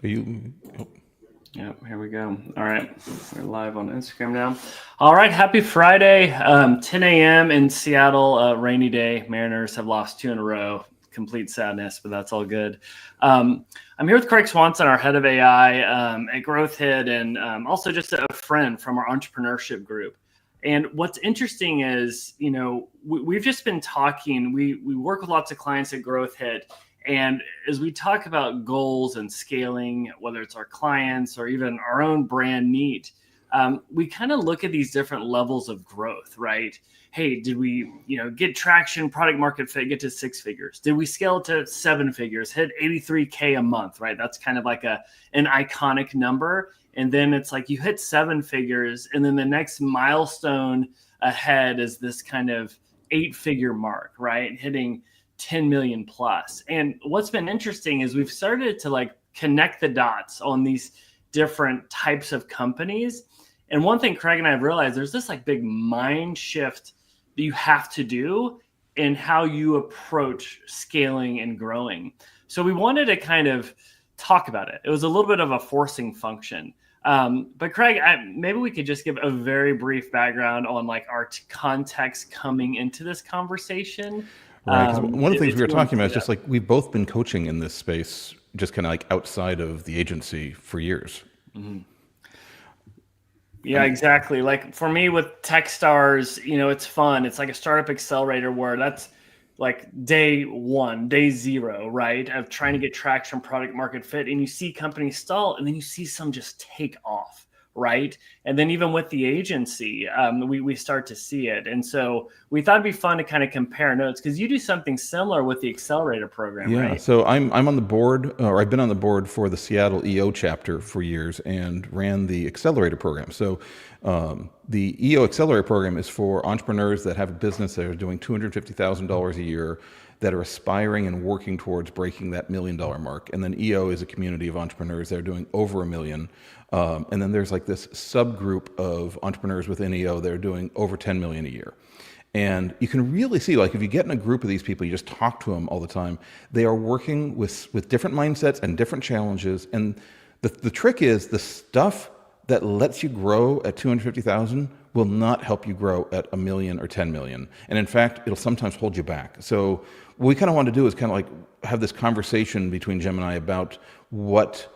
Are you? Oh, Yep, here we go. All right, we're live on Instagram now. All right, happy Friday, 10 a.m. in Seattle, rainy day. Mariners have lost two in a row. Complete sadness, but that's all good. I'm here with Craig Swanson, our head of AI at Growth Hit, and also just a friend from our entrepreneurship group. And what's interesting is, we've just been talking. We work with lots of clients at Growth Hit, and as we talk about goals and scaling, whether it's our clients or even our own brand need, we kind of look at these different levels of growth, right? Hey, did we, get traction, product market fit, get to six figures? Did we scale to seven figures, hit 83K a month, right? That's kind of like an iconic number. And then it's like you hit seven figures, and then the next milestone ahead is this kind of 8-figure mark, right? Hitting 10 million plus. And what's been interesting is we've started to like connect the dots on these different types of companies. And one thing Craig and I have realized, there's this like big mind shift that you have to do in how you approach scaling and growing. So we wanted to kind of talk about it. It was a little bit of a forcing function. But Craig, maybe we could just give a very brief background on like our context coming into this conversation. right. Because one of the things If we were you want to talking about say is just that. like we've both been coaching in this space, just kind of like outside of the agency for years. Mhm. I Yeah, mean, exactly. Like for me with Techstars, it's fun. It's like a startup accelerator where that's like day one, day zero, right? Of trying to get traction, product market fit. And you see companies stall and then you see some just take off, right? And then even with the agency, we start to see it. And so we thought it'd be fun to kind of compare notes because you do something similar with the accelerator program, yeah. right? So I'm on the board, or I've been on the board for the Seattle EO chapter for years and ran the accelerator program. So the EO accelerator program is for entrepreneurs that have a business that are doing $250,000 a year, that are aspiring and working towards breaking that $1 million mark. And then EO is a community of entrepreneurs that are doing over $1 million. And then there's like this subgroup of entrepreneurs within EO that are doing over 10 million a year. And you can really see, like, if you get in a group of these people, you just talk to them all the time, they are working with different mindsets and different challenges. And the trick is the stuff that lets you grow at 250,000 will not help you grow at 1 million or 10 million. And in fact, it'll sometimes hold you back. So what we kind of want to do is kind of like have this conversation between Jim and I about what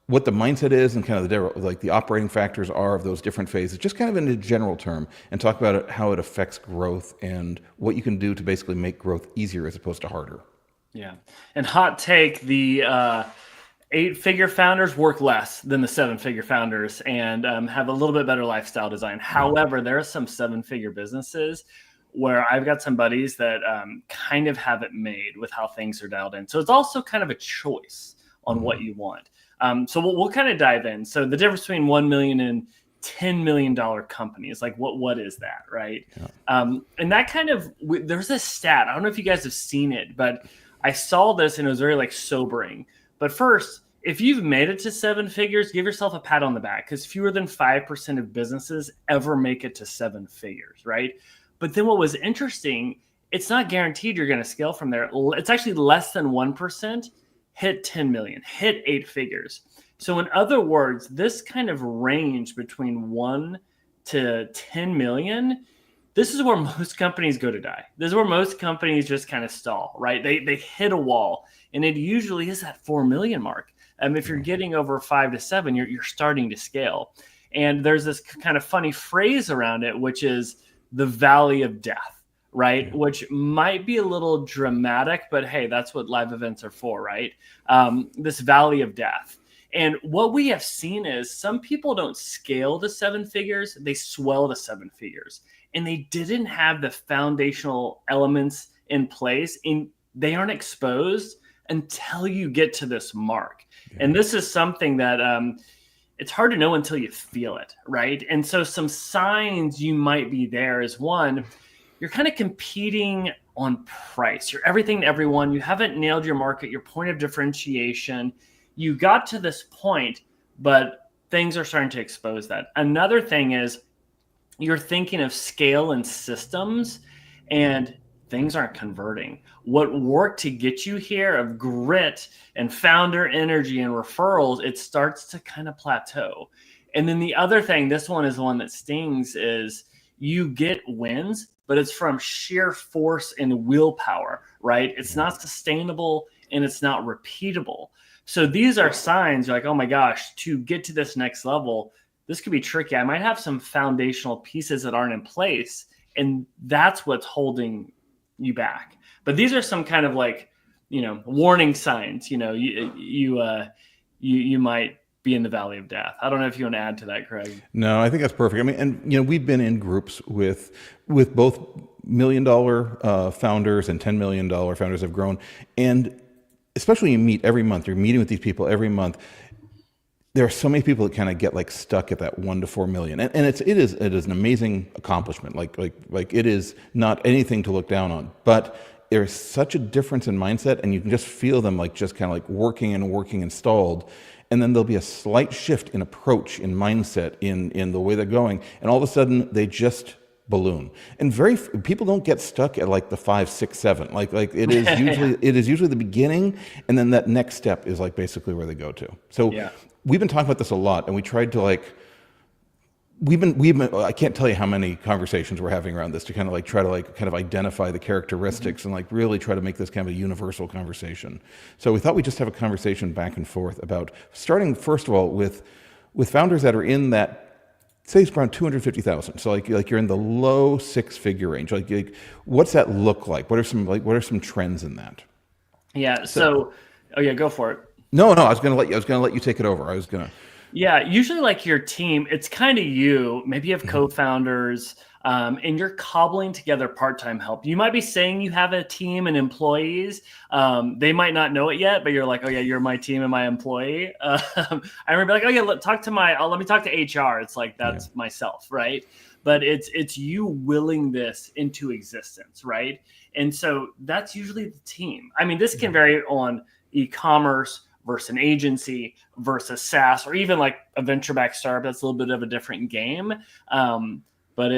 the mindset is and kind of the operating factors are of those different phases, just kind of in a general term, and talk about how it affects growth and what you can do to basically make growth easier as opposed to harder. Yeah. And hot take, the 8-figure founders work less than the 7-figure founders and have a little bit better lifestyle design. However, there are some 7-figure businesses where I've got some buddies that kind of have it made with how things are dialed in. So it's also kind of a choice on what you want. So we'll kind of dive in. So the difference between 1 million and $10 million companies, like what is that, right? Yeah. And that kind of, there's this stat, I don't know if you guys have seen it, but I saw this and it was very like sobering. But first, if you've made it to 7 figures, give yourself a pat on the back because fewer than 5% of businesses ever make it to 7 figures, right? But then what was interesting, it's not guaranteed you're going to scale from there. It's actually less than 1% hit 10 million, hit 8 figures. So in other words, this kind of range between 1 to 10 million, this is where most companies go to die. This is where most companies just kind of stall, right? They hit a wall, and it usually is that 4 million mark. If you're getting over 5 to 7, you're starting to scale. And there's this kind of funny phrase around it, which is the valley of death, right? Yeah. Which might be a little dramatic, but hey, that's what live events are for, right? This valley of death. And what we have seen is some people don't scale to 7 figures, they swell to 7 figures. And they didn't have the foundational elements in place, and they aren't exposed until you get to this mark. Yeah. And this is something that it's hard to know until you feel it, right? And so some signs you might be there is one, you're kind of competing on price. You're everything to everyone. You haven't nailed your market, your point of differentiation. You got to this point, but things are starting to expose that. Another thing is you're thinking of scale and systems, and things aren't converting. What worked to get you here of grit and founder energy and referrals, it starts to kind of plateau. And then the other thing, this one is the one that stings, is you get wins, but it's from sheer force and willpower, right? It's not sustainable and it's not repeatable. So these are signs you're like, oh my gosh, to get to this next level, this could be tricky. I might have some foundational pieces that aren't in place, and that's what's holding you back. But these are some kind of like, warning signs. You might be in the valley of death. I don't know if you want to add to that, Craig. No, I think that's perfect. I mean, and we've been in groups with both $1 million founders and $10 million founders have grown, and especially you meet every month. You're meeting with these people every month. There are so many people that kind of get like stuck at that 1 to 4 million, and it is an amazing accomplishment. Like it is not anything to look down on, but there's such a difference in mindset, and you can just feel them like just kind of like working installed. And then there'll be a slight shift in approach, in mindset, in the way they're going, and all of a sudden they just balloon. And people don't get stuck at like the 5, 6, 7. Like it is usually it is usually the beginning, and then that next step is like basically where they go to. So we've been talking about this a lot, and we tried to we've been I can't tell you how many conversations we're having around this to kind of like try to like kind of identify the characteristics and like really try to make this kind of a universal conversation. So we thought we'd just have a conversation back and forth about starting first of all with founders that are in that, say it's around 250,000. So like you're in the low 6-figure range. Like what's that look like? What are some trends in that? Yeah. So go for it. No, I was gonna let you take it over. Yeah, usually like your team, it's kind of you. Maybe you have co-founders, and you're cobbling together part-time help. You might be saying you have a team and employees. They might not know it yet, but you're like, oh yeah, you're my team and my employee. I remember like, oh yeah, let me talk to HR. It's like, that's myself, right? But it's you willing this into existence, right? And so that's usually the team. I mean, this can vary on e-commerce versus an agency versus SaaS, or even like a venture-backed startup. That's a little bit of a different game. But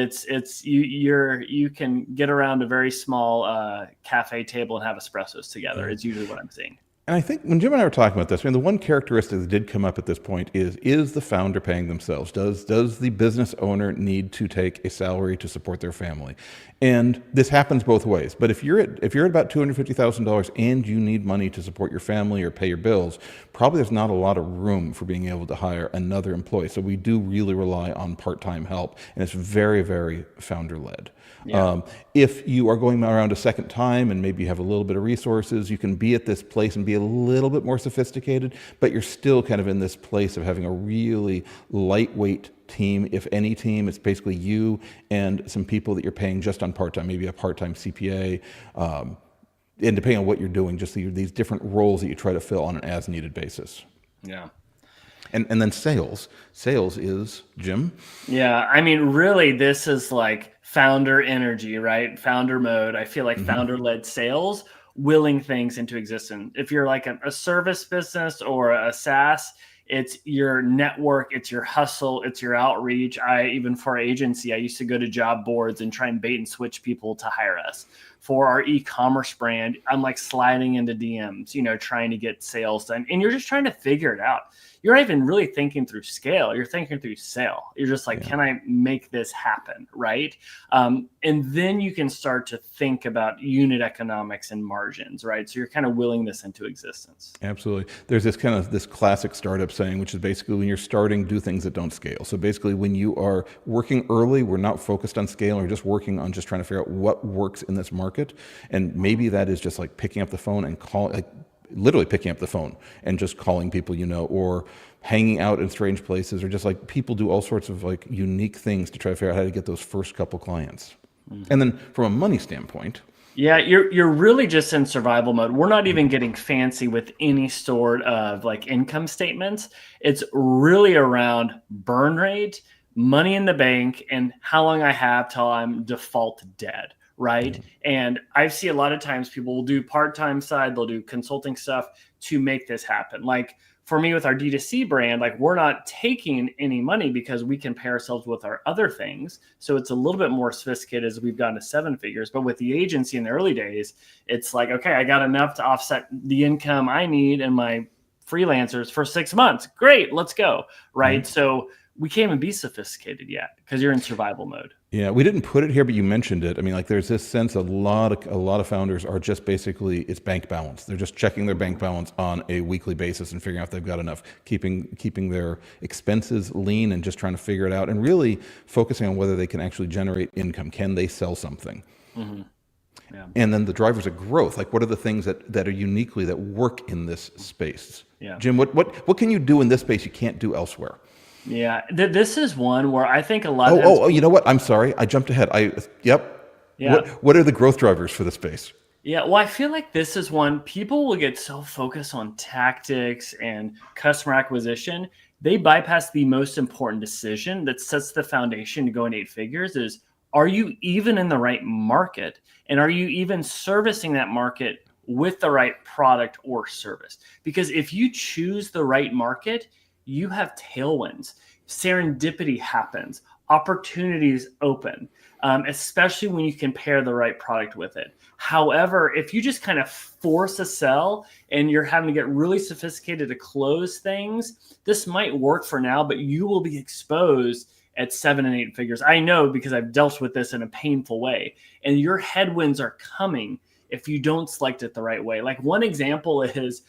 you can get around a very small cafe table and have espressos together. It's usually what I'm seeing. And I think when Jim and I were talking about this, I mean, the one characteristic that did come up at this point is the founder paying themselves? Does the business owner need to take a salary to support their family? And this happens both ways. But if you're at about $250,000 and you need money to support your family or pay your bills, probably there's not a lot of room for being able to hire another employee. So we do really rely on part-time help, and it's very, very founder-led. Yeah. If you are going around a second time and maybe you have a little bit of resources, you can be at this place and be a little bit more sophisticated, but you're still kind of in this place of having a really lightweight team. If any team, it's basically you and some people that you're paying just on part-time, maybe a part-time CPA, and depending on what you're doing, just these different roles that you try to fill on an as-needed basis. Yeah. And then sales is, Jim? Yeah, I mean, really, this is like founder energy, right? Founder mode. I feel like founder-led sales, willing things into existence. If you're like a service business or a SaaS, it's your network, it's your hustle, it's your outreach. Even for our agency, I used to go to job boards and try and bait and switch people to hire us. For our e-commerce brand, I'm like sliding into DMs, trying to get sales done. And you're just trying to figure it out. You're not even really thinking through scale. You're thinking through sale. You're just like, can I make this happen, right? And then you can start to think about unit economics and margins, right? So you're kind of willing this into existence. Absolutely. There's this classic startup saying, which is basically when you're starting, do things that don't scale. So basically when you are working early, we're not focused on scale. We're just working on just trying to figure out what works in this market. And maybe that is just like picking up the phone and literally picking up the phone and just calling people, or hanging out in strange places, or just like people do all sorts of like unique things to try to figure out how to get those first couple clients. And then from a money standpoint, yeah, you're really just in survival mode. We're not even getting fancy with any sort of like income statements. It's really around burn rate, money in the bank, and how long I have till I'm default dead. Right. And I see a lot of times people will do part-time side, they'll do consulting stuff to make this happen. Like for me with our D2C brand, like we're not taking any money because we can pay ourselves with our other things. So it's a little bit more sophisticated as we've gotten to 7 figures. But with the agency in the early days, it's like, okay, I got enough to offset the income I need and my freelancers for 6 months. Great, let's go. Right. Mm-hmm. So we can't even be sophisticated yet because you're in survival mode. Yeah, we didn't put it here, but you mentioned it. I mean, like there's this sense a lot of founders are just basically it's bank balance. They're just checking their bank balance on a weekly basis and figuring out if they've got enough, keeping their expenses lean and just trying to figure it out and really focusing on whether they can actually generate income. Can they sell something? Mm-hmm. Yeah. And then the drivers of growth, like what are the things that are uniquely that work in this space? Yeah. Jim, what can you do in this space you can't do elsewhere? Yeah, this is one where I think a lot of Oh, you know what? I'm sorry. I jumped ahead. Yep. Yeah. What are the growth drivers for the space? Yeah, well, I feel like this is one people will get so focused on tactics and customer acquisition. They bypass the most important decision that sets the foundation to go in 8 figures is, are you even in the right market? And are you even servicing that market with the right product or service? Because if you choose the right market, you have tailwinds. Serendipity happens. Opportunities open, especially when you can pair the right product with it. However, if you just kind of force a sell and you're having to get really sophisticated to close things, this might work for now, but you will be exposed at 7 and 8 figures. I know because I've dealt with this in a painful way. And your headwinds are coming if you don't select it the right way. Like one example is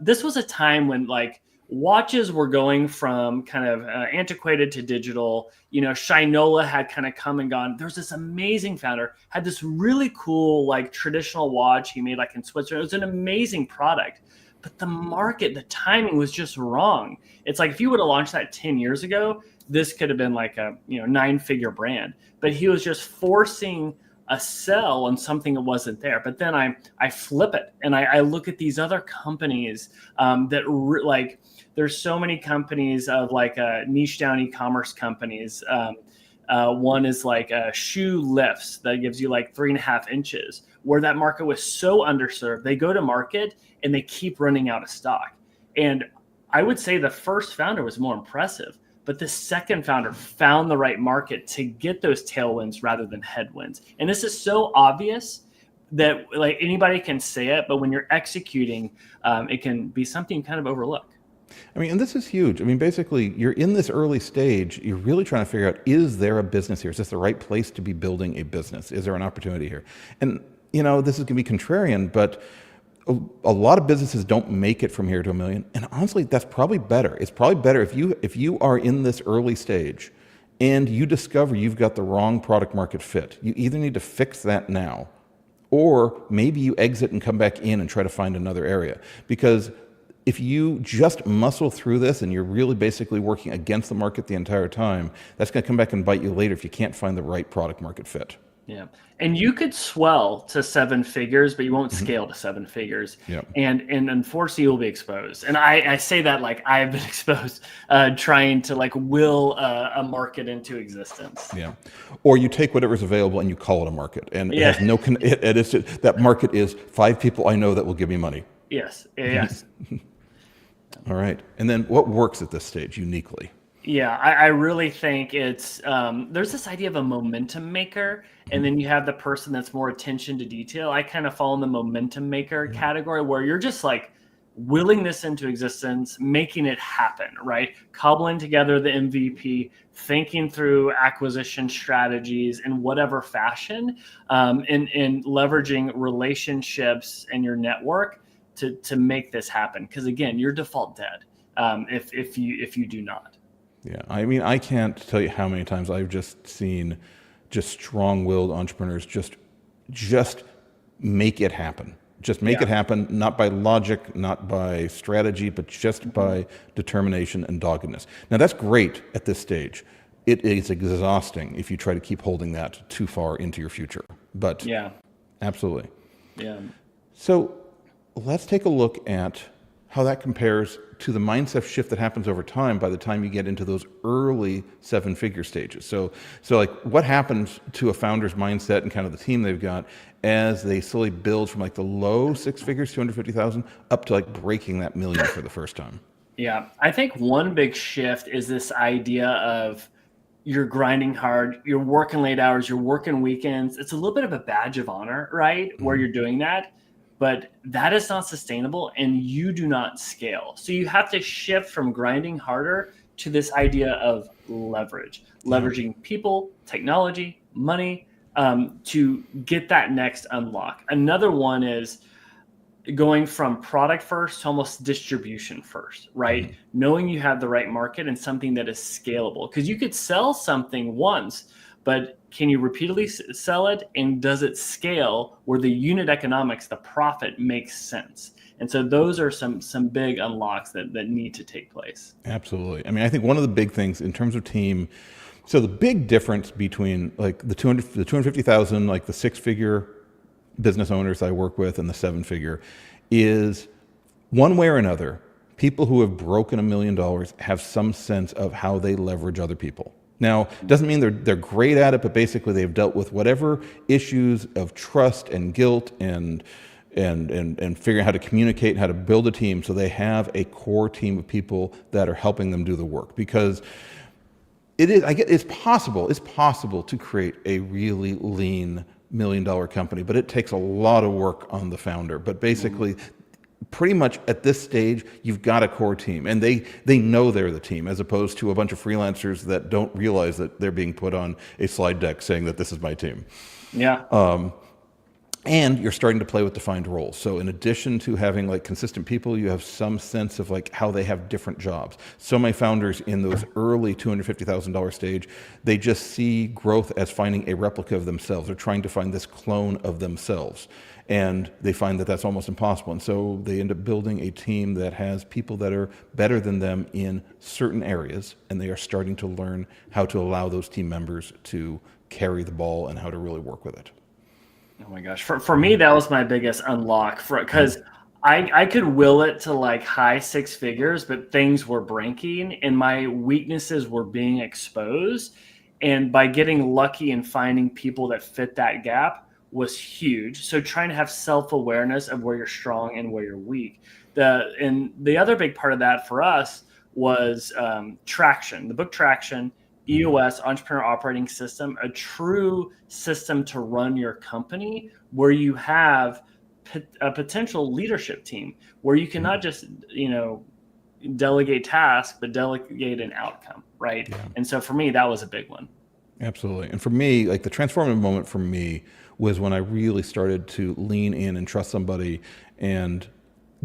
this was a time when like watches were going from kind of antiquated to digital. You know, Shinola had kind of come and gone. There's this amazing founder, had this really cool, like traditional watch he made like in Switzerland. It was an amazing product, but the market, the timing was just wrong. It's like if you would have launched that 10 years ago, this could have been like a 9-figure brand, but he was just forcing a sell on something that wasn't there. But then I flip it and I look at these other companies that there's so many companies of like niche down e-commerce companies. One is like shoe lifts that gives you like 3.5 inches, where that market was so underserved. They go to market and they keep running out of stock. And I would say the first founder was more impressive, but the second founder found the right market to get those tailwinds rather than headwinds. And this is so obvious that like anybody can say it, but when you're executing, it can be something you kind of overlook. I mean, and this is huge. I mean, basically, you're in this early stage. You're really trying to figure out, is there a business here? Is this the right place to be building a business? Is there an opportunity here? And, this is going to be contrarian, but a lot of businesses don't make it from here to $1 million. And honestly, that's probably better. It's probably better if you are in this early stage and you discover you've got the wrong product market fit. You either need to fix that now, or maybe you exit and come back in and try to find another area. Because if you just muscle through this and you're really basically working against the market the entire time, that's going to come back and bite you later if you can't find the right product market fit. Yeah. And you could swell to 7 figures, but you won't scale to 7 figures. Yeah. And unfortunately, you'll be exposed. And I say that like I've been exposed trying to like will a market into existence. Yeah. Or you take whatever's available and you call it a market. And it has no, it is, that market is 5 people I know that will give me money. Yes. Yes. All right. And then what works at this stage uniquely? Yeah, I really think it's there's this idea of a momentum maker, and then you have the person that's more attention to detail. I kind of fall in the momentum maker category, where you're just like willing this into existence, making it happen, right? Cobbling together the MVP, thinking through acquisition strategies in whatever fashion, and leveraging relationships and your network to make this happen. Because again, you're default dead if you do not. Yeah, I mean, I can't tell you how many times I've just seen just strong-willed entrepreneurs just make it happen. Just make it happen, not by logic, not by strategy, but just by determination and doggedness. Now, that's great at this stage. It is exhausting if you try to keep holding that too far into your future. But yeah, absolutely. Yeah. So let's take a look at how that compares to the mindset shift that happens over time by the time you get into those early 7-figure stages. So like what happens to a founder's mindset and kind of the team they've got as they slowly build from like the low 6 figures, 250,000, up to like breaking that $1 million for the first time? Yeah. I think one big shift is this idea of you're grinding hard, you're working late hours, you're working weekends. It's a little bit of a badge of honor, right? Where Mhm. you're doing that, but that is not sustainable and you do not scale. So you have to shift from grinding harder to this idea of leverage, Yeah. leveraging people, technology, money to get that next unlock. Another one is going from product first to almost distribution first, right? Mhm. Knowing you have the right market and something that is scalable. Because you could sell something once, but can you repeatedly sell it? And does it scale where the unit economics, the profit makes sense? And so those are some big unlocks that need to take place. Absolutely. I mean, I think one of the big things in terms of team, so the big difference between like the 250,000, like the six-figure business owners I work with and the seven-figure is one way or another, people who have broken $1 million have some sense of how they leverage other people. Now, it doesn't mean they're great at it, but basically they've dealt with whatever issues of trust and guilt and figuring out how to communicate and how to build a team so they have a core team of people that are helping them do the work. Because it's possible to create a really lean $1 million company, but it takes a lot of work on the founder. But basically, pretty much at this stage, you've got a core team, and they know they're the team, as opposed to a bunch of freelancers that don't realize that they're being put on a slide deck saying that this is my team. Yeah. And you're starting to play with defined roles. So in addition to having like consistent people, you have some sense of like how they have different jobs. So many founders in those early $250,000 stage, they just see growth as finding a replica of themselves. They're trying to find this clone of themselves. And they find that that's almost impossible. And so they end up building a team that has people that are better than them in certain areas. And they are starting to learn how to allow those team members to carry the ball and how to really work with it. Oh my gosh. For me, that was my biggest unlock for because I could will it to like high six figures, but things were breaking and my weaknesses were being exposed. And by getting lucky and finding people that fit that gap was huge. So trying to have self-awareness of where you're strong and where you're weak. The other big part of that for us was Traction, the book Traction, EOS, Entrepreneur Operating System, a true system to run your company where you have a potential leadership team where you can not just, delegate tasks, but delegate an outcome, right? Yeah. And so for me, that was a big one. Absolutely. And for me, like the transformative moment for me was when I really started to lean in and trust somebody and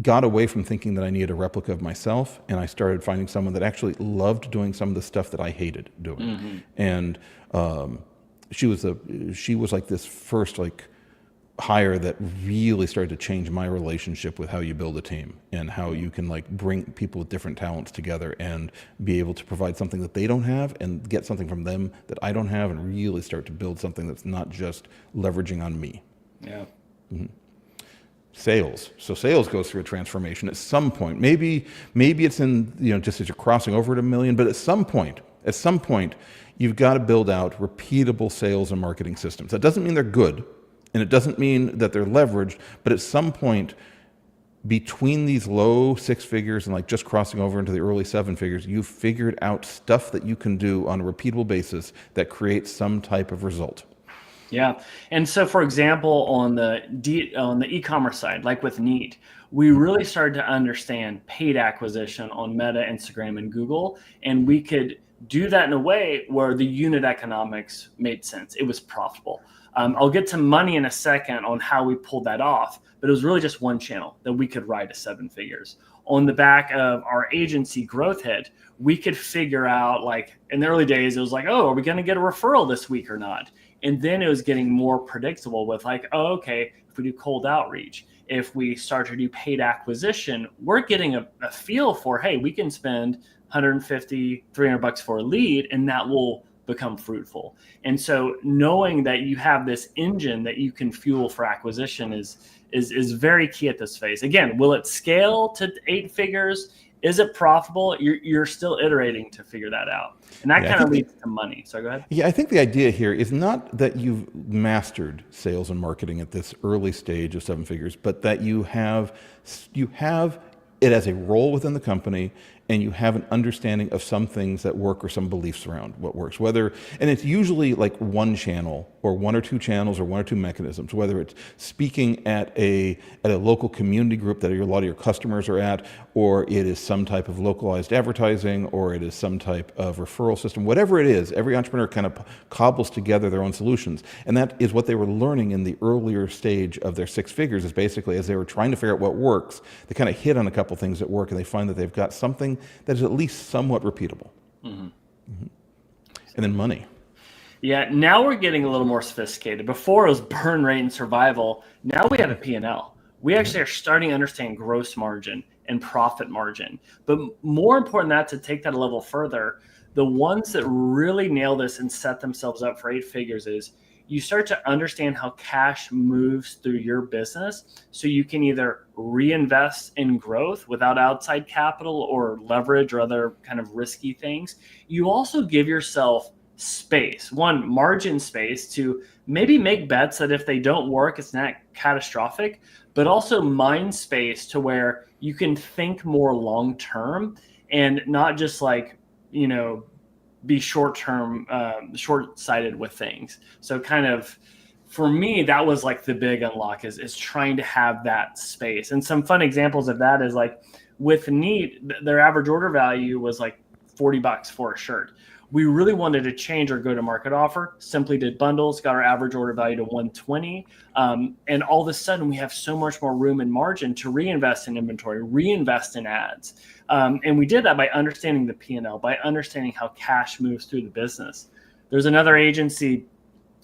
got away from thinking that I needed a replica of myself. And I started finding someone that actually loved doing some of the stuff that I hated doing. Mm-hmm. And she was like this first like hire that really started to change my relationship with how you build a team and how you can like bring people with different talents together and be able to provide something that they don't have and get something from them that I don't have and really start to build something that's not just leveraging on me. Yeah. Sales. So sales goes through a transformation at some point. Maybe it's in, just as you're crossing over to $1 million, but at some point, you've got to build out repeatable sales and marketing systems. That doesn't mean they're good. And it doesn't mean that they're leveraged, but at some point between these low six figures and like just crossing over into the early seven figures, you've figured out stuff that you can do on a repeatable basis that creates some type of result. Yeah. And so, for example, on the e-commerce side, like with Neat, we really started to understand paid acquisition on Meta, Instagram, and Google. And we could do that in a way where the unit economics made sense. It was profitable. I'll get to money in a second on how we pulled that off, but it was really just one channel that we could ride to seven figures. On the back of our agency Growth Hit, we could figure out, like in the early days, it was like, oh, are we going to get a referral this week or not? And then it was getting more predictable with like, oh, okay, if we do cold outreach, if we start to do paid acquisition, we're getting a feel for, hey, we can spend 150, $300 for a lead, and that will become fruitful. And so knowing that you have this engine that you can fuel for acquisition is very key at this phase. Again, will it scale to eight figures? Is it profitable? You're still iterating to figure that out. And that kind of leads to money. So go ahead. Yeah, I think the idea here is not that you've mastered sales and marketing at this early stage of seven figures, but that you have it as a role within the company and you have an understanding of some things that work or some beliefs around what works. And it's usually like one channel or one or two channels or one or two mechanisms, whether it's speaking at a local community group that a lot of your customers are at, or it is some type of localized advertising, or it is some type of referral system. Whatever it is, every entrepreneur kind of cobbles together their own solutions. And that is what they were learning in the earlier stage of their six figures, is basically as they were trying to figure out what works, they kind of hit on a couple things that work, and they find that they've got something that is at least somewhat repeatable. And then money. Yeah, now we're getting a little more sophisticated. Before it was burn rate and survival. Now we have a P&L. We actually are starting to understand gross margin and profit margin. But more important than that, to take that a level further, the ones that really nail this and set themselves up for 8 figures is you start to understand how cash moves through your business, so you can either reinvest in growth without outside capital or leverage or other kind of risky things. You also give yourself space, one, margin space to maybe make bets that if they don't work, it's not catastrophic, but also mind space to where you can think more long term and not just like, be short-term, short-sighted with things. So kind of, for me, that was like the big unlock is trying to have that space. And some fun examples of that is like with Neat, their average order value was like $40 for a shirt. We really wanted to change our go-to-market offer, simply did bundles, got our average order value to $120. And all of a sudden we have so much more room and margin to reinvest in inventory, reinvest in ads. And we did that by understanding the P&L, by understanding how cash moves through the business. There's another agency,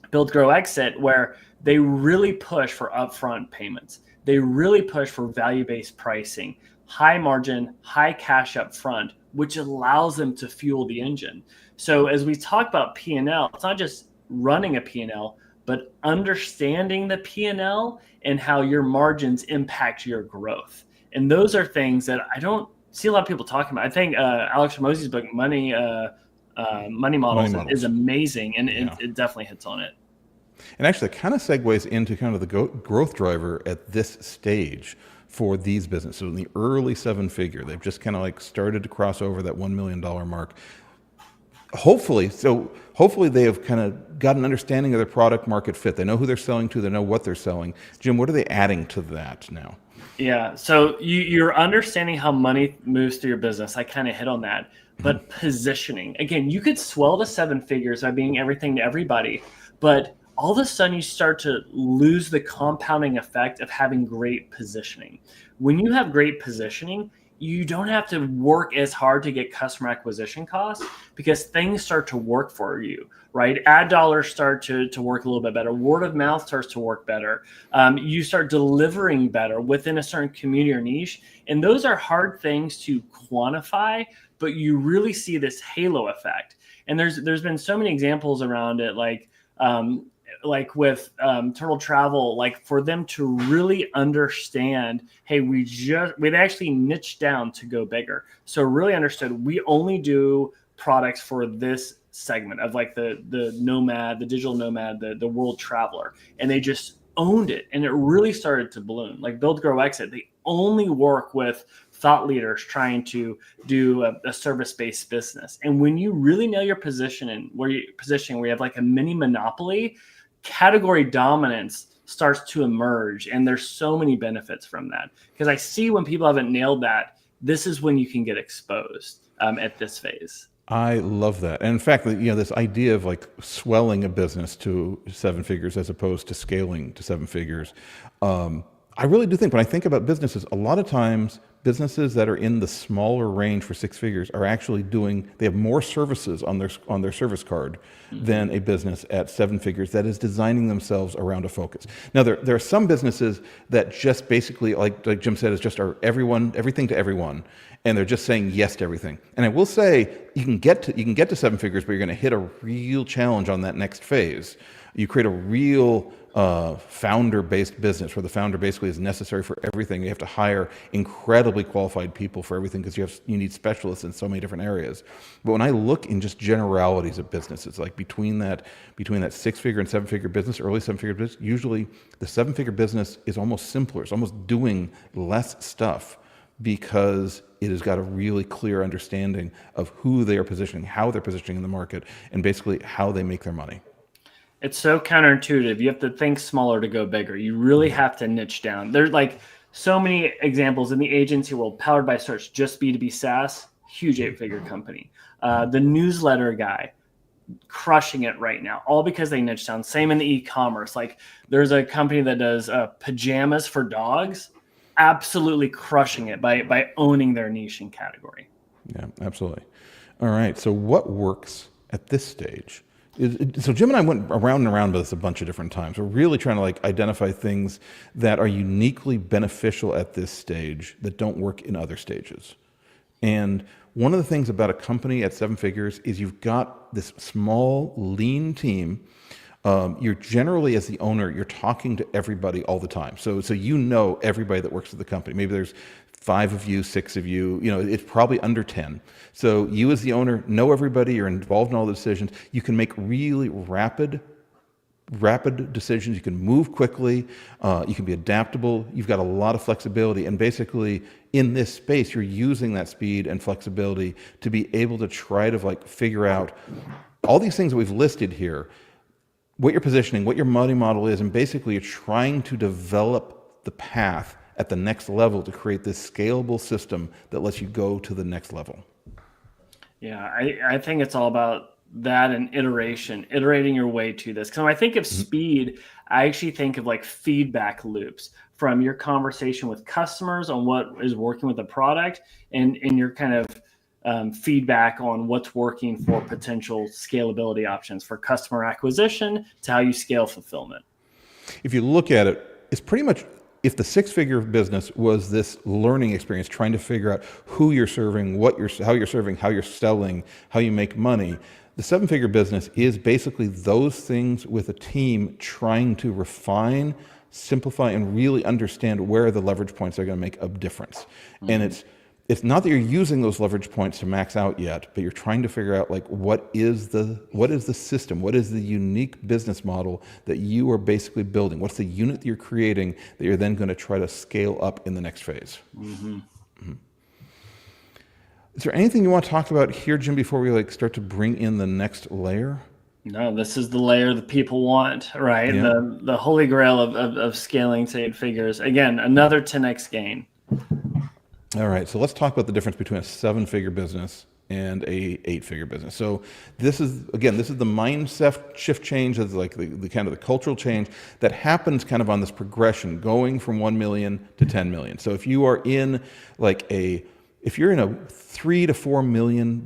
Build, Grow, Exit, where they really push for upfront payments. They really push for value-based pricing, high margin, high cash up front, which allows them to fuel the engine. So as we talk about P&L, it's not just running a P&L, but understanding the P&L and how your margins impact your growth. And those are things that I don't see a lot of people talking about. I think Alex Hormozi's book, Money Models, is amazing, and it definitely hits on it. And actually, it kind of segues into kind of the growth driver at this stage for these businesses. So in the early 7-figure, they've just kind of like started to cross over that $1 million mark. Hopefully they have kind of got an understanding of their product market fit. They know who they're selling to. They know what they're selling. Jim, what are they adding to that now? Yeah, so you're understanding how money moves through your business. I kind of hit on that. But positioning, again, you could swell to 7 figures by being everything to everybody, but all of a sudden you start to lose the compounding effect of having great positioning. When you have great positioning, you don't have to work as hard to get customer acquisition costs because things start to work for you, right? Ad dollars start to work a little bit better. Word of mouth starts to work better. You start delivering better within a certain community or niche. And those are hard things to quantify, but you really see this halo effect. And there's been so many examples around it, like with Turtle Travel, like for them to really understand, hey, we'd actually niched down to go bigger. So really understood, we only do products for this segment of like the nomad, the digital nomad, the world traveler. And they just owned it. And it really started to bloom. Like Build, Grow, Exit, they only work with thought leaders trying to do a service-based business. And when you really know your positioning, where you have like a mini monopoly, category dominance starts to emerge. And there's so many benefits from that. Because I see when people haven't nailed that, this is when you can get exposed at this phase. I love that. And in fact, this idea of like swelling a business to 7 figures as opposed to scaling to 7 figures. I really do think when I think about businesses, a lot of times businesses that are in the smaller range for 6 figures are actually they have more services on their service card than a business at 7 figures that is designing themselves around a focus. Now, there are some businesses that just basically, like Jim said, is just everything to everyone, and they're just saying yes to everything. And I will say, you can get to 7 figures, but you're going to hit a real challenge on that next phase. You create a real founder-based business where the founder basically is necessary for everything. You have to hire incredibly qualified people for everything because you need specialists in so many different areas. But when I look in just generalities of businesses, like between that 6-figure and 7-figure business, early 7-figure business, usually the 7-figure business is almost simpler. It's almost doing less stuff, because it has got a really clear understanding of who they are positioning, how they're positioning in the market, and basically how they make their money. It's so counterintuitive. You have to think smaller to go bigger. You really have to niche down. There's like so many examples in the agency world, powered by search, just B2B SaaS, huge 8-figure company. The newsletter guy, crushing it right now, all because they niche down. Same in the e-commerce. Like there's a company that does pajamas for dogs, absolutely crushing it by owning their niche and category. Yeah, absolutely. All right. So what works at this stage? So Jim and I went around and around with this a bunch of different times. We're really trying to like identify things that are uniquely beneficial at this stage that don't work in other stages. And one of the things about a company at 7 figures is you've got this small, lean team. You're generally, as the owner, you're talking to everybody all the time. So you know everybody that works at the company. Maybe there's 5 of you, 6 of you, it's probably under 10. So you as the owner know everybody, you're involved in all the decisions. You can make really rapid decisions. You can move quickly. You can be adaptable. You've got a lot of flexibility. And basically in this space, you're using that speed and flexibility to be able to try to like figure out all these things that we've listed here, what you're positioning, what your money model is, and basically you're trying to develop the path at the next level to create this scalable system that lets you go to the next level. Yeah, I think it's all about that and iterating your way to this. Because when I think of speed, I actually think of like feedback loops from your conversation with customers on what is working with the product and your kind of feedback on what's working for potential scalability options for customer acquisition to how you scale fulfillment. If you look at it, it's pretty much, if the 6-figure business was this learning experience, trying to figure out who you're serving, how you're serving, how you're selling, how you make money, the 7-figure business is basically those things with a team trying to refine, simplify, and really understand where the leverage points are going to make a difference. And it's not that you're using those leverage points to max out yet, but you're trying to figure out like what is the system, what is the unique business model that you are basically building, what's the unit that you're creating that you're then going to try to scale up in the next phase. Is there anything you want to talk about here, Jim, before we like start to bring in the next layer? No, this is the layer that people want, right? Yeah. The holy grail of scaling to 8 figures. Again, another 10x gain. All right, so let's talk about the difference between a 7-figure business and a 8-figure business. So this is the mindset shift change, that's like the kind of the cultural change that happens kind of on this progression going from 1 million to 10 million. So if you are in like if you're in a $3 to $4 million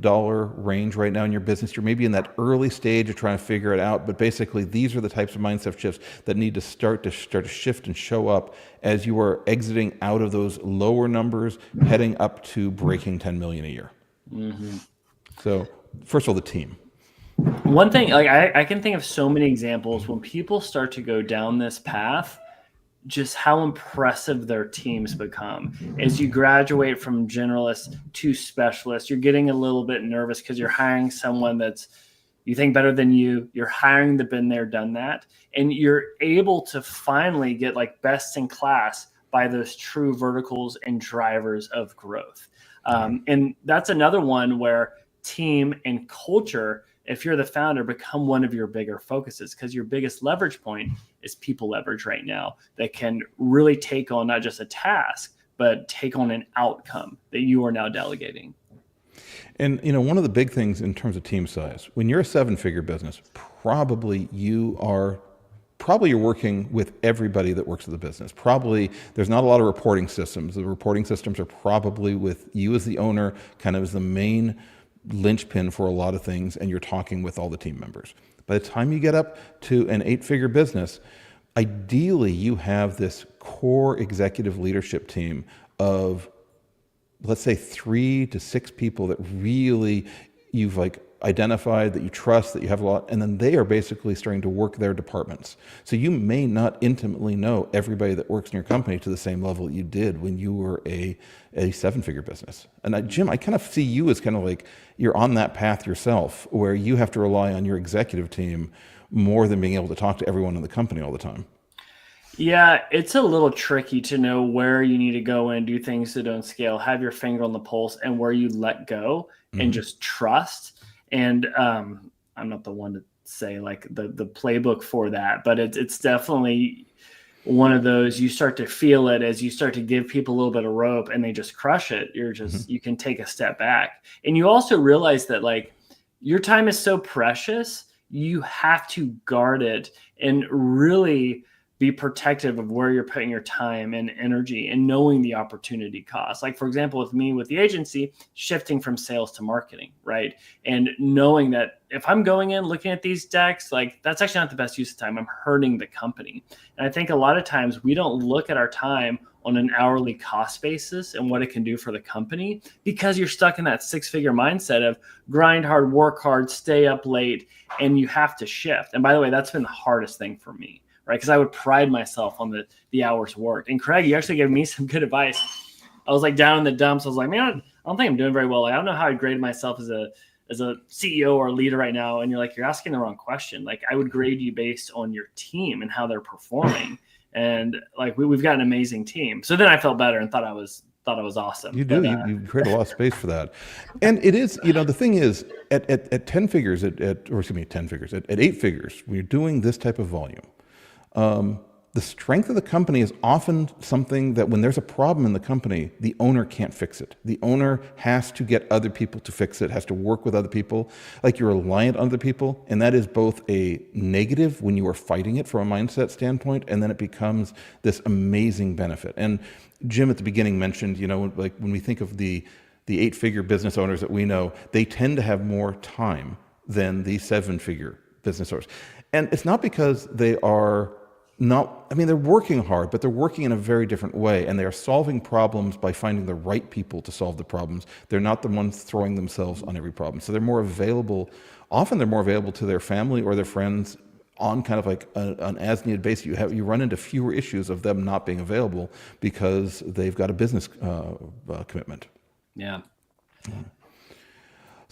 range right now in your business, you're maybe in that early stage of trying to figure it out. But basically, these are the types of mindset shifts that need to start to shift and show up as you are exiting out of those lower numbers, heading up to breaking 10 million a year. So, first of all, the team. One thing, like I can think of so many examples when people start to go down this path, just how impressive their teams become. As you graduate from generalist to specialist, you're getting a little bit nervous because you're hiring someone that's you think better than you. You're hiring the been there, done that, and you're able to finally get like best in class by those true verticals and drivers of growth. And that's another one where team and culture, if you're the founder, become one of your bigger focuses, because your biggest leverage point is people leverage right now that can really take on not just a task, but take on an outcome that you are now delegating. And one of the big things in terms of team size, when you're a 7-figure business, probably you're working with everybody that works at the business. Probably there's not a lot of reporting systems. The reporting systems are probably with you as the owner, kind of as the main linchpin for a lot of things, and you're talking with all the team members. By the time you get up to an 8-figure business, ideally you have this core executive leadership team of, let's say, 3 to 6 people that really you've like identified, that you trust, that you have a lot, and then they are basically starting to work their departments. So you may not intimately know everybody that works in your company to the same level that you did when you were a 7-figure business. And Jim, I kind of see you as kind of like you're on that path yourself, where you have to rely on your executive team more than being able to talk to everyone in the company all the time. Yeah, it's a little tricky to know where you need to go and do things that don't scale, have your finger on the pulse, and where you let go and Hmm. just trust. And I'm not the one to say like the playbook for that, but it's definitely one of those. You start to feel it as you start to give people a little bit of rope and they just crush it. Hmm. You can take a step back, and you also realize that like your time is so precious. You have to guard it and really be protective of where you're putting your time and energy and knowing the opportunity cost. Like, for example, with me with the agency, shifting from sales to marketing, right? And knowing that if I'm going in looking at these decks, like that's actually not the best use of time. I'm hurting the company. And I think a lot of times we don't look at our time on an hourly cost basis and what it can do for the company because you're stuck in that six-figure mindset of grind hard, work hard, stay up late, and you have to shift. And by the way, that's been the hardest thing for me, right? Because I would pride myself on the hours worked. And Craig, you actually gave me some good advice. I was like down in the dumps. I was like, man, I don't think I'm doing very well. Like, I don't know how I'd grade myself as a CEO or a leader right now. And you're like, you're asking the wrong question. Like, I would grade you based on your team and how they're performing. And like we've got an amazing team. So then I felt better and thought I was awesome. You do. But You create a lot of space for that, and it is. The thing is, at 10 figures, or excuse me, 10 figures, at 8 figures, when you're doing this type of volume, the strength of the company is often something that when there's a problem in the company, the owner can't fix it. The owner has to get other people to fix it, has to work with other people. Like you're reliant on other people. And that is both a negative when you are fighting it from a mindset standpoint, and then it becomes this amazing benefit. And Jim at the beginning mentioned, like when we think of the 8-figure business owners that we know, they tend to have more time than the 7-figure business owners. And it's not because they are not, I mean, they're working hard, but they're working in a very different way, and they are solving problems by finding the right people to solve the problems. They're not the ones throwing themselves on every problem. So they're more available. Often they're more available to their family or their friends on kind of like an as-needed basis. You run into fewer issues of them not being available because they've got a business commitment. yeah.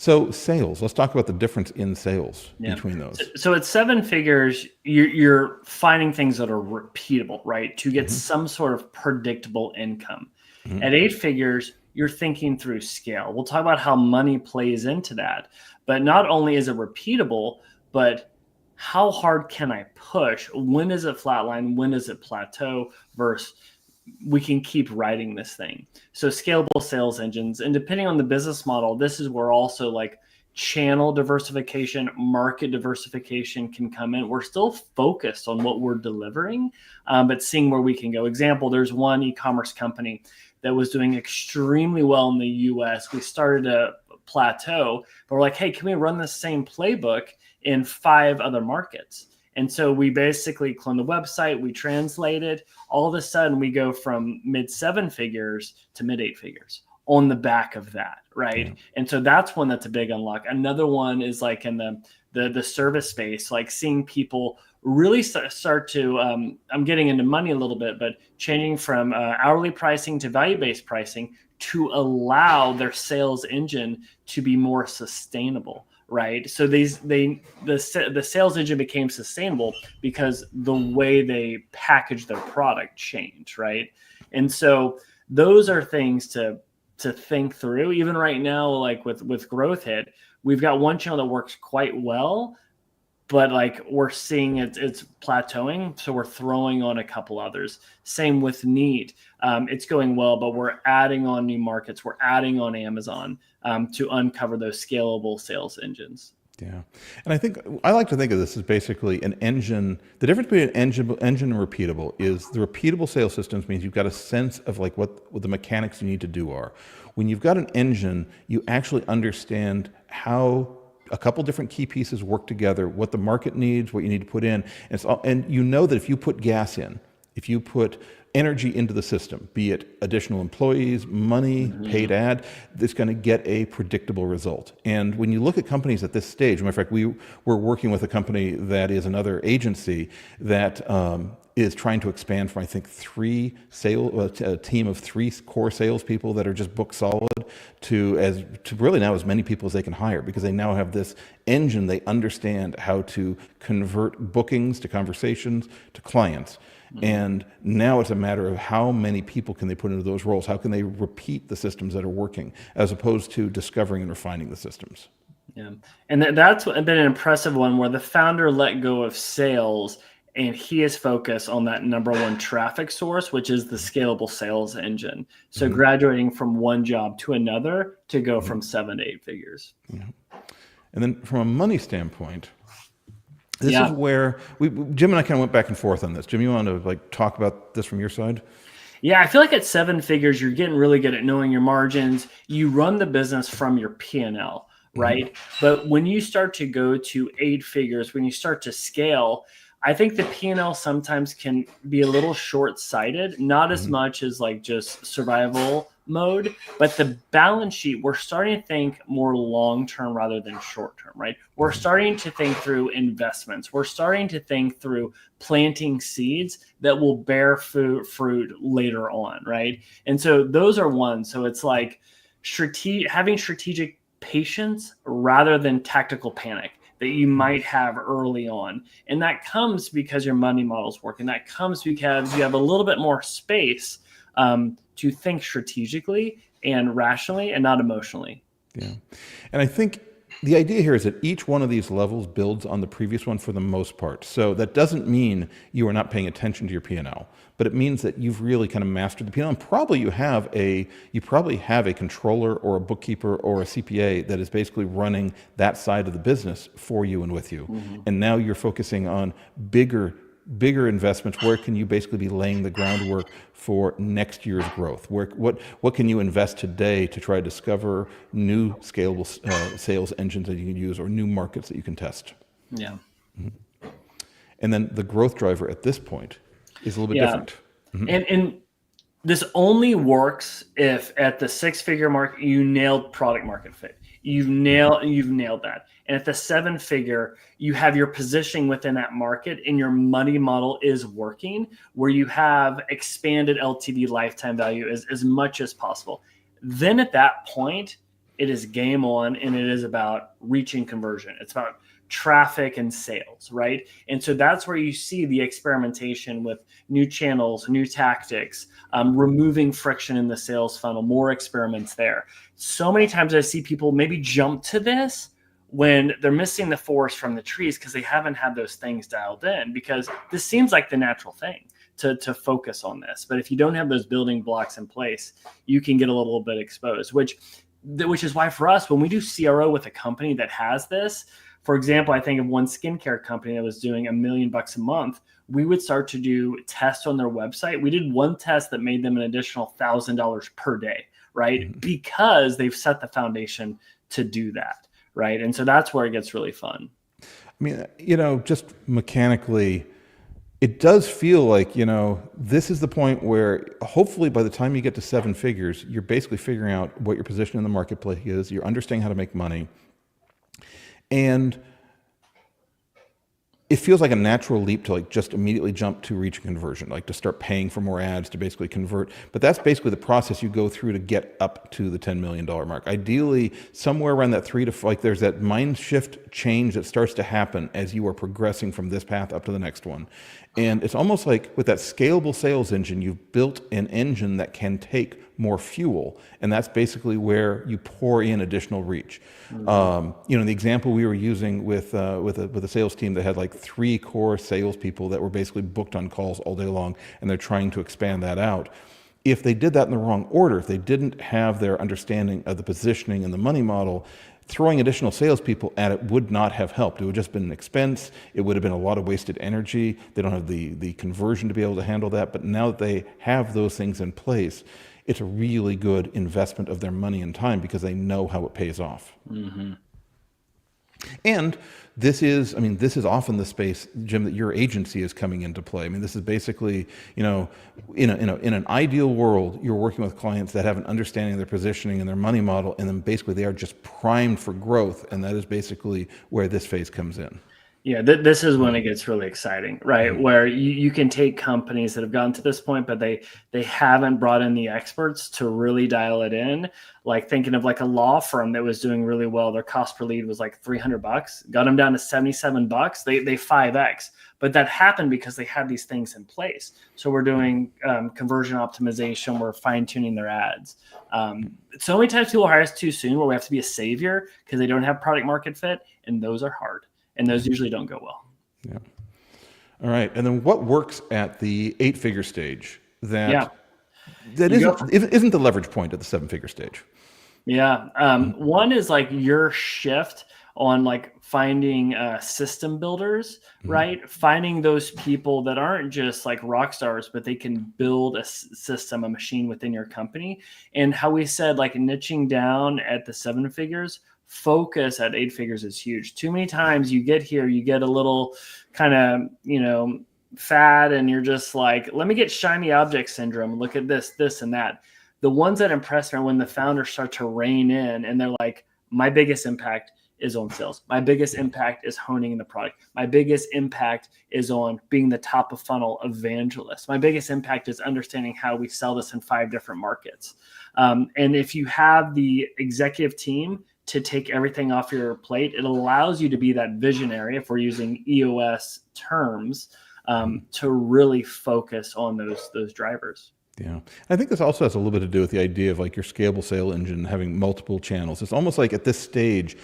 So sales, let's talk about the difference in sales Yeah. between those. So at 7 figures, you're finding things that are repeatable, right? To get some sort of predictable income. Mhm. At 8 figures, you're thinking through scale. We'll talk about how money plays into that. But not only is it repeatable, but how hard can I push? When is it flatline? When is it plateau? Versus we can keep writing this thing. So scalable sales engines, and depending on the business model, this is where also like channel diversification, market diversification can come in. We're still focused on what we're delivering, but seeing where we can go. Example, there's one e-commerce company that was doing extremely well in the US. We started a plateau, but we're like, hey, can we run the same playbook in 5 other markets? And so we basically clone the website, we translate it. All of a sudden, we go from mid 7 figures to mid 8 figures on the back of that, right? Yeah. And so that's one that's a big unlock. Another one is like in the service space, like seeing people really start to. I'm getting into money a little bit, but changing from hourly pricing to value-based pricing to allow their sales engine to be more sustainable. Right. So the sales engine became sustainable because the way they package their product changed. Right. And so those are things to think through. Even right now, like with Growth Hit, we've got one channel that works quite well, but like we're seeing it's plateauing, so we're throwing on a couple others. Same with Neat, it's going well, but we're adding on new markets. We're adding on Amazon to uncover those scalable sales engines. Yeah, and I like to think of this as basically an engine. The difference between an engine and repeatable is the repeatable sales systems means you've got a sense of like what the mechanics you need to do are. When you've got an engine, you actually understand how a couple different key pieces work together, what the market needs, what you need to put in, and you know that if you put gas in, if you put energy into the system, be it additional employees, money, paid ad, it's going to get a predictable result. And when you look at companies at this stage, matter of fact, we're working with a company that is another agency that is trying to expand from, I think, a team of 3 core salespeople that are just book solid to really now as many people as they can hire, because they now have this engine. They understand how to convert bookings to conversations to clients. And now it's a matter of how many people can they put into those roles? How can they repeat the systems that are working as opposed to discovering and refining the systems? Yeah. And that's been an impressive one where the founder let go of sales and he is focused on that number one traffic source, which is the scalable sales engine. So graduating from one job to another to go from 7 to 8 figures. Yeah. And then from a money standpoint, this is where Jim and I kind of went back and forth on this. Jim, you want to like talk about this from your side? Yeah, I feel like at 7 figures, you're getting really good at knowing your margins. You run the business from your P&L, right? But when you start to go to 8 figures, when you start to scale, I think the P&L sometimes can be a little short-sighted, not as much as like just survival mode, but the balance sheet, we're starting to think more long-term rather than short-term, right? We're starting to think through investments. We're starting to think through planting seeds that will bear fruit later on, right? And so those are one. So it's like having strategic patience rather than tactical panic that you might have early on. And that comes because your money model's working. That comes because you have a little bit more space to think strategically and rationally and not emotionally. Yeah. And I think the idea here is that each one of these levels builds on the previous one for the most part. So that doesn't mean you are not paying attention to your P&L, but it means that you've really kind of mastered the P&L. And probably you probably have a controller or a bookkeeper or a CPA that is basically running that side of the business for you and with you. And now you're focusing on bigger investments. Where can you basically be laying the groundwork for next year's growth? What can you invest today to try to discover new scalable sales engines that you can use or new markets that you can test? Yeah. And then the growth driver at this point is a little bit different. And this only works if at the 6-figure mark you nailed product market fit. You've nailed that. And at the 7-figure, you have your positioning within that market and your money model is working, where you have expanded LTV lifetime value as much as possible. Then at that point, it is game on and it is about reaching conversion. It's about traffic and sales, right? And so that's where you see the experimentation with new channels, new tactics, removing friction in the sales funnel, more experiments there. So many times I see people maybe jump to this when they're missing the forest from the trees because they haven't had those things dialed in, because this seems like the natural thing to focus on this. But if you don't have those building blocks in place, you can get a little bit exposed, which is why for us, when we do CRO with a company that has this, for example, I think of one skincare company that was doing $1 million a month. We would start to do tests on their website. We did one test that made them an additional $1,000 per day, right? Because they've set the foundation to do that, right? And so that's where it gets really fun. I mean, just mechanically, it does feel like, this is the point where hopefully by the time you get to 7 figures, you're basically figuring out what your position in the marketplace is. You're understanding how to make money. And it feels like a natural leap to like just immediately jump to reach conversion, like to start paying for more ads to basically convert. But that's basically the process you go through to get up to the $10 million mark. Ideally, somewhere around that there's that mind shift change that starts to happen as you are progressing from this path up to the next one. And it's almost like with that scalable sales engine, you've built an engine that can take more fuel. And that's basically where you pour in additional reach. The example we were using with a sales team that had like 3 core salespeople that were basically booked on calls all day long, and they're trying to expand that out. If they did that in the wrong order, if they didn't have their understanding of the positioning and the money model, throwing additional salespeople at it would not have helped. It would have just been an expense. It would have been a lot of wasted energy. They don't have the conversion to be able to handle that. But now that they have those things in place, it's a really good investment of their money and time because they know how it pays off. And this is often the space, Jim, that your agency is coming into play. I mean, this is basically, in an ideal world, you're working with clients that have an understanding of their positioning and their money model, and then basically they are just primed for growth, and that is basically where this phase comes in. Yeah, this is when it gets really exciting, right? Where you can take companies that have gotten to this point, but they haven't brought in the experts to really dial it in. Like thinking of like a law firm that was doing really well. Their cost per lead was like $300, got them down to $77. They 5X. but that happened because they had these things in place. So we're doing conversion optimization. We're fine tuning their ads. So many times people hire us too soon where we have to be a savior because they don't have product market fit. And those are hard. And those usually don't go well. Yeah. All right. And then what works at the 8-figure stage that isn't the leverage point at the 7-figure stage? Yeah. One is like your shift on like finding system builders, right? Finding those people that aren't just like rock stars, but they can build a system, a machine within your company. And how we said like niching down at the 7 figures, focus at 8 figures is huge. Too many times you get here, you get a little kind of, fad, and you're just like, let me get shiny object syndrome. Look at this, this, and that. The ones that impress me are when the founders start to rein in and they're like, my biggest impact is on sales. My biggest impact is honing the product. My biggest impact is on being the top of funnel evangelist. My biggest impact is understanding how we sell this in 5 different markets. And if you have the executive team to take everything off your plate, it allows you to be that visionary, if we're using EOS terms, to really focus on those drivers. Yeah. I think this also has a little bit to do with the idea of like your scalable sales engine having multiple channels. It's almost like at this stage,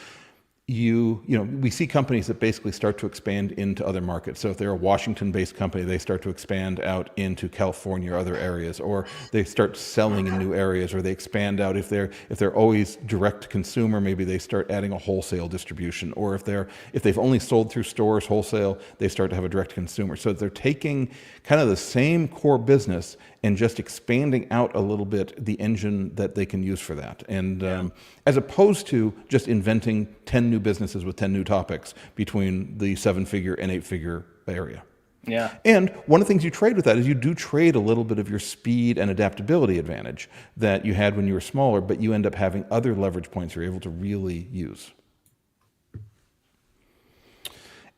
we see companies that basically start to expand into other markets. So if they're a Washington-based company, they start to expand out into California or other areas, or they start selling in new areas, or they expand out. If they're always direct to consumer, maybe they start adding a wholesale distribution, or if they've only sold through stores wholesale, they start to have a direct to consumer. So they're taking kind of the same core business and just expanding out a little bit the engine that they can use for that. And as opposed to just inventing 10 new businesses with 10 new topics between the 7-figure and 8-figure area. Yeah. And one of the things you trade with that is you do trade a little bit of your speed and adaptability advantage that you had when you were smaller, but you end up having other leverage points you're able to really use.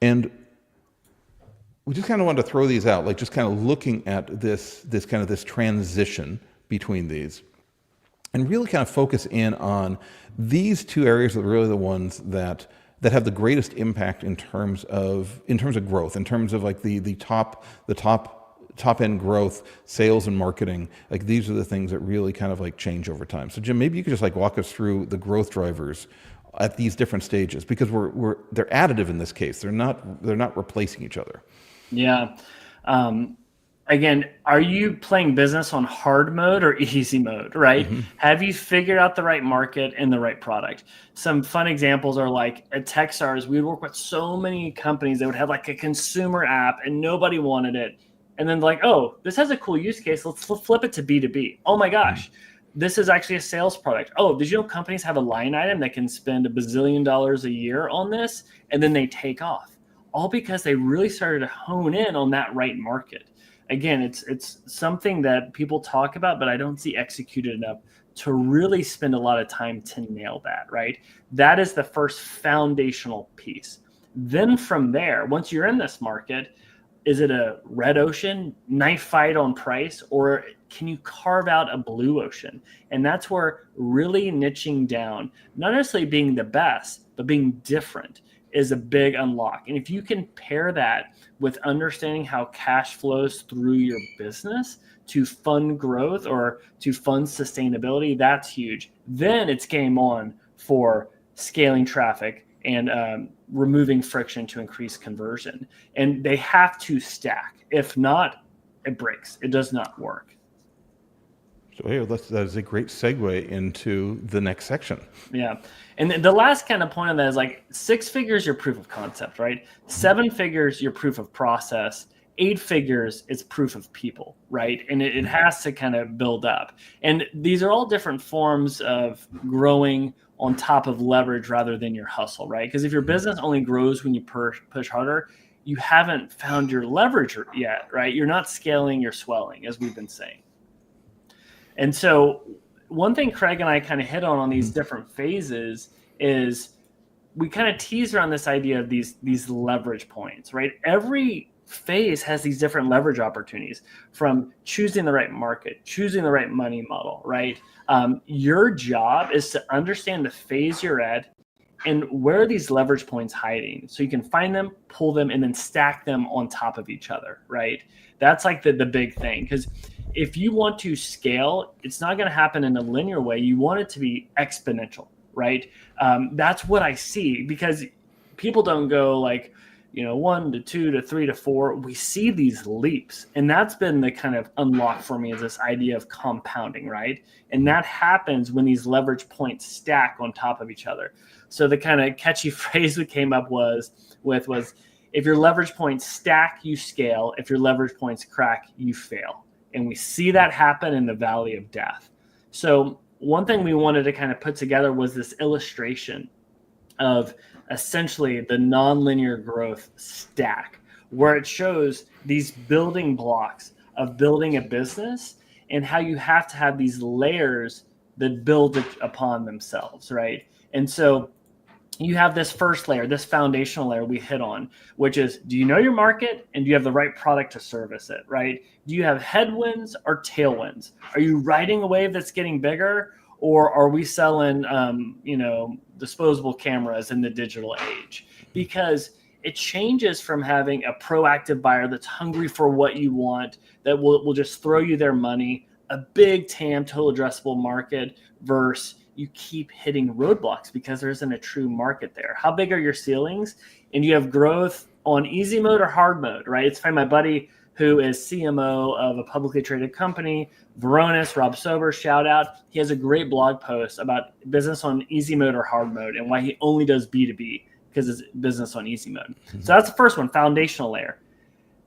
And we just kind of wanted to throw these out, like just kind of looking at this transition between these, and really kind of focus in on these 2 areas that are really the ones that have the greatest impact in terms of growth, in terms of like the top end growth, sales and marketing. Like these are the things that really kind of like change over time. So Jim, maybe you could just like walk us through the growth drivers at these different stages, because they're additive in this case. They're not replacing each other. Yeah. Again, are you playing business on hard mode or easy mode, right? Mm-hmm. Have you figured out the right market and the right product? Some fun examples are like at Techstars, we would work with so many companies that would have like a consumer app and nobody wanted it. And then like, oh, this has a cool use case. Let's flip it to B2B. Oh my gosh, this is actually a sales product. Oh, did you know companies have a line item that can spend $1 bazillion a year on this? And then they take off. All because they really started to hone in on that right market. Again, it's something that people talk about, but I don't see executed enough to really spend a lot of time to nail that, right? That is the first foundational piece. Then from there, once you're in this market, is it a red ocean, knife fight on price, or can you carve out a blue ocean? And that's where really niching down, not necessarily being the best, but being different, is a big unlock. And if you can pair that with understanding how cash flows through your business to fund growth or to fund sustainability, that's huge. Then it's game on for scaling traffic and removing friction to increase conversion. And they have to stack. If not, it breaks. It does not work. So hey, that is a great segue into the next section. Yeah. And the last kind of point on that is like 6 figures, your proof of concept, right? 7 figures, your proof of process. 8 figures, it's proof of people, right? And it has to kind of build up. And these are all different forms of growing on top of leverage rather than your hustle, right? Because if your business only grows when you push harder, you haven't found your leverage yet, right? You're not scaling, you're swelling, as we've been saying. And so one thing Craig and I kind of hit on these different phases is we kind of tease around this idea of these leverage points, right? Every phase has these different leverage opportunities, from choosing the right market, choosing the right money model, right? Your job is to understand the phase you're at And where are these leverage points hiding? So you can find them, pull them, and then stack them on top of each other, right? That's like the big thing. Because if you want to scale, it's not going to happen in a linear way. You want it to be exponential, right? That's what I see, because people don't go like, 1 to 2 to 3 to 4. We see these leaps. And that's been the kind of unlock for me, is this idea of compounding, right? And that happens when these leverage points stack on top of each other. So the kind of catchy phrase we came up was if your leverage points stack, you scale. If your leverage points crack, you fail. And we see that happen in the valley of death. So one thing we wanted to kind of put together was this illustration of essentially the nonlinear growth stack, where it shows these building blocks of building a business and how you have to have these layers that build upon themselves, right? And so you have this first layer, this foundational layer we hit on, which is, do you know your market and do you have the right product to service it, right? Do you have headwinds or tailwinds? Are you riding a wave that's getting bigger, or are we selling, disposable cameras in the digital age? Because it changes from having a proactive buyer that's hungry for what you want, that will just throw you their money, a big TAM, total addressable market, versus you keep hitting roadblocks because there isn't a true market there. How big are your ceilings? And you have growth on easy mode or hard mode, right? It's my buddy who is CMO of a publicly traded company, Veronis, Rob Sober, shout out. He has a great blog post about business on easy mode or hard mode and why he only does B2B, because it's business on easy mode. Mm-hmm. So that's the first one, foundational layer.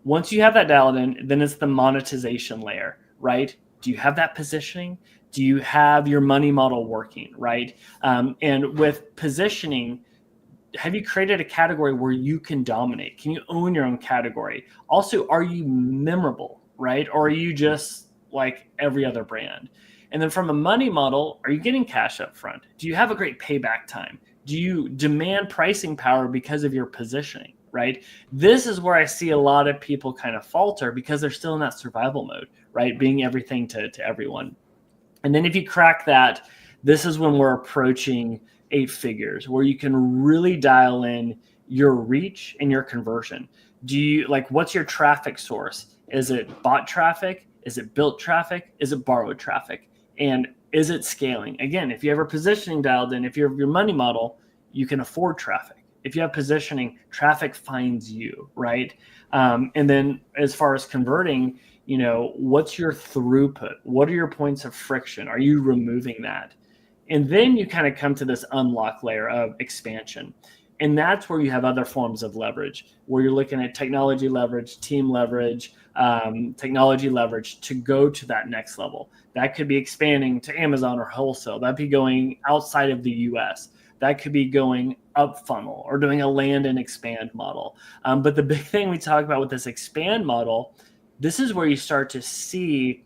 Once you have that dialed in, then it's the monetization layer, right? Do you have that positioning? Do you have your money model working, right? And with positioning, have you created a category where you can dominate? Can you own your own category? Also, are you memorable, right? Or are you just like every other brand? And then from a money model, are you getting cash up front? Do you have a great payback time? Do you demand pricing power because of your positioning, right? This is where I see a lot of people kind of falter because they're still in that survival mode, right? Being everything to everyone. And then if you crack that, this is when we're approaching 8 figures, where you can really dial in your reach and your conversion. What's your traffic source? Is it bought traffic? Is it built traffic? Is it borrowed traffic? And is it scaling? Again, if you have a positioning dialed in, if you have your money model, you can afford traffic. If you have positioning, traffic finds you, right? And then as far as converting, what's your throughput? What are your points of friction? Are you removing that? And then you kind of come to this unlock layer of expansion. And that's where you have other forms of leverage, where you're looking at technology leverage, team leverage, technology leverage to go to that next level. That could be expanding to Amazon or wholesale. That'd be going outside of the US. That could be going up funnel or doing a land and expand model. But the big thing we talk about with this expand model, this is where you start to see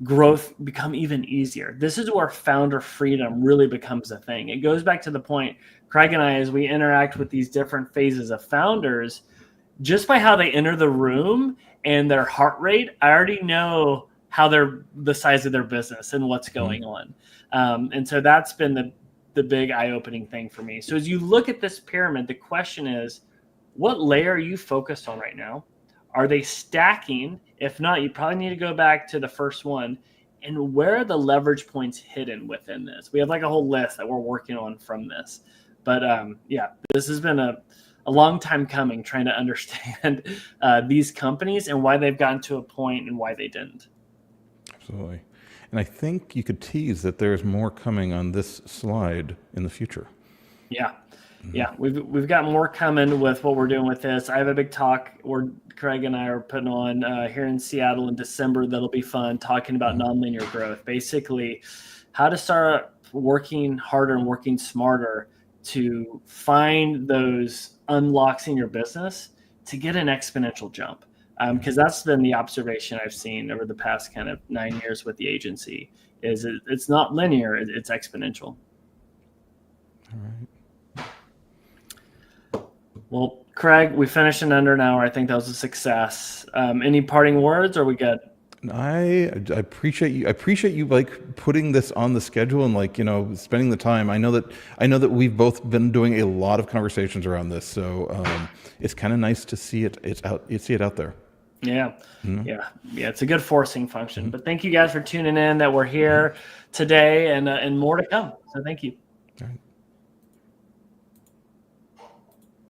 growth become even easier. This is where founder freedom really becomes a thing. It goes back to the point, Craig and I, as we interact with these different phases of founders, just by how they enter the room and their heart rate, I already know how they're the size of their business and what's going on. And so that's been the big eye-opening thing for me. So as you look at this pyramid, the question is, what layer are you focused on right now? Are they stacking? If not, you probably need to go back to the first one. And where are the leverage points hidden within this? We have like a whole list that we're working on from this. But this has been a long time coming, trying to understand these companies and why they've gotten to a point and why they didn't. Absolutely. And I think you could tease that there's more coming on this slide in the future. Yeah. Yeah, we've got more coming with what we're doing with this. I have a big talk where Craig and I are putting on here in Seattle in December. That'll be fun, talking about nonlinear growth. Basically, how to start working harder and working smarter to find those unlocks in your business to get an exponential jump. Because that's been the observation I've seen over the past kind of 9 years with the agency. Is it's not linear; it's exponential. All right. Well, Craig, we finished in under an hour. I think that was a success. Any parting words, or we good? I appreciate you. I appreciate you like putting this on the schedule and like, spending the time. I know that we've both been doing a lot of conversations around this, so it's kind of nice to see it out there. Yeah. Yeah. It's a good forcing function. But thank you guys for tuning in. That we're here today, and more to come. So thank you. All right.